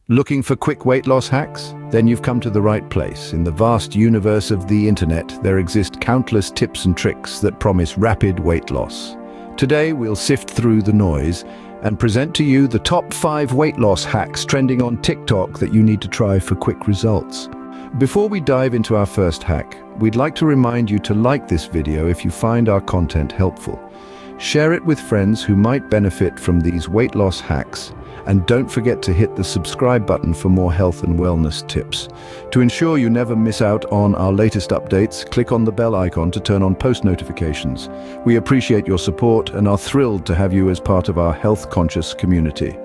Looking for quick weight loss hacks? Then you've come to the right place. In the vast universe of the internet, there exist countless tips and tricks that promise rapid weight loss. Today, we'll sift through the noise and present to you the top 5 weight loss hacks trending on TikTok that you need to try for quick results. Before we dive into our first hack, we'd like to remind you to like this video if you find our content helpful. Share it with friends who might benefit from these weight loss hacks, and don't forget to hit the subscribe button for more health and wellness tips. To ensure you never miss out on our latest updates, click on the bell icon to turn on post notifications. We appreciate your support and are thrilled to have you as part of our health-conscious community.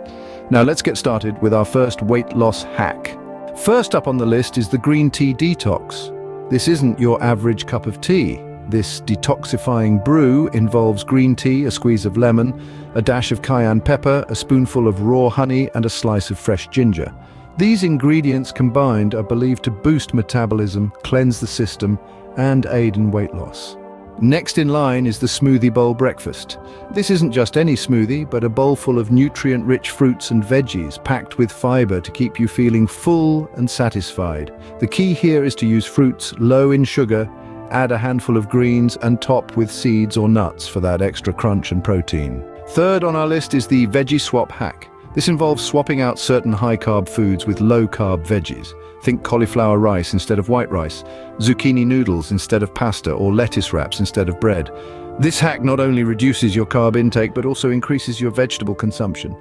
Now let's get started with our first weight loss hack. First up on the list is the green tea detox. This isn't your average cup of tea. This detoxifying brew involves green tea, a squeeze of lemon, a dash of cayenne pepper, a spoonful of raw honey, and a slice of fresh ginger. These ingredients combined are believed to boost metabolism, cleanse the system, and aid in weight loss. Next in line is the smoothie bowl breakfast. This isn't just any smoothie, but a bowl full of nutrient-rich fruits and veggies packed with fiber to keep you feeling full and satisfied. The key here is to use fruits low in sugar, add a handful of greens, and top with seeds or nuts for that extra crunch and protein. Third on our list is the veggie swap hack. This involves swapping out certain high-carb foods with low-carb veggies. Think cauliflower rice instead of white rice, zucchini noodles instead of pasta, or lettuce wraps instead of bread. This hack not only reduces your carb intake, but also increases your vegetable consumption.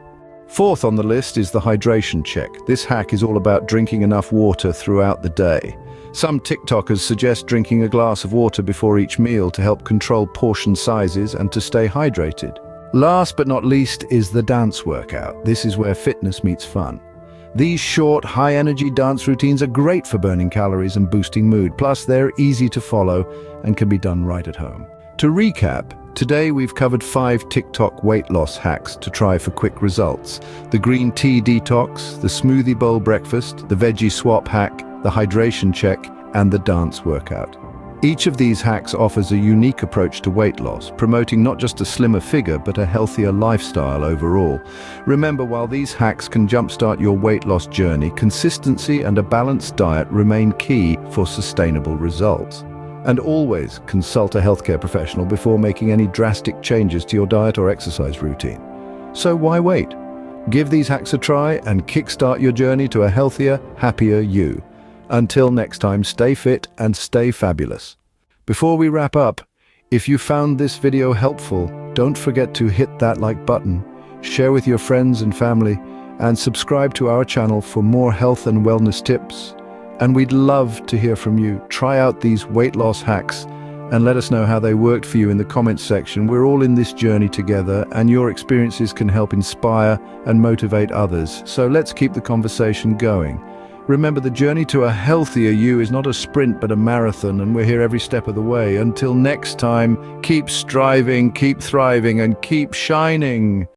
Fourth on the list is the hydration check. This hack is all about drinking enough water throughout the day. Some TikTokers suggest drinking a glass of water before each meal to help control portion sizes and to stay hydrated. Last but not least is the dance workout. This is where fitness meets fun. These short, high-energy dance routines are great for burning calories and boosting mood. Plus, they're easy to follow and can be done right at home. To recap, today we've covered 5 TikTok weight loss hacks to try for quick results. The green tea detox, the smoothie bowl breakfast, the veggie swap hack, the hydration check, and the dance workout. Each of these hacks offers a unique approach to weight loss, promoting not just a slimmer figure, but a healthier lifestyle overall. Remember, while these hacks can jumpstart your weight loss journey, consistency and a balanced diet remain key for sustainable results. And always consult a healthcare professional before making any drastic changes to your diet or exercise routine. So why wait? Give these hacks a try and kickstart your journey to a healthier, happier you. Until next time, stay fit and stay fabulous. Before we wrap up, if you found this video helpful, don't forget to hit that like button, share with your friends and family, and subscribe to our channel for more health and wellness tips. And we'd love to hear from you. Try out these weight loss hacks and let us know how they worked for you in the comments section. We're all in this journey together, and your experiences can help inspire and motivate others. So let's keep the conversation going. Remember, the journey to a healthier you is not a sprint but a marathon, and we're here every step of the way. Until next time, keep striving, keep thriving, and keep shining.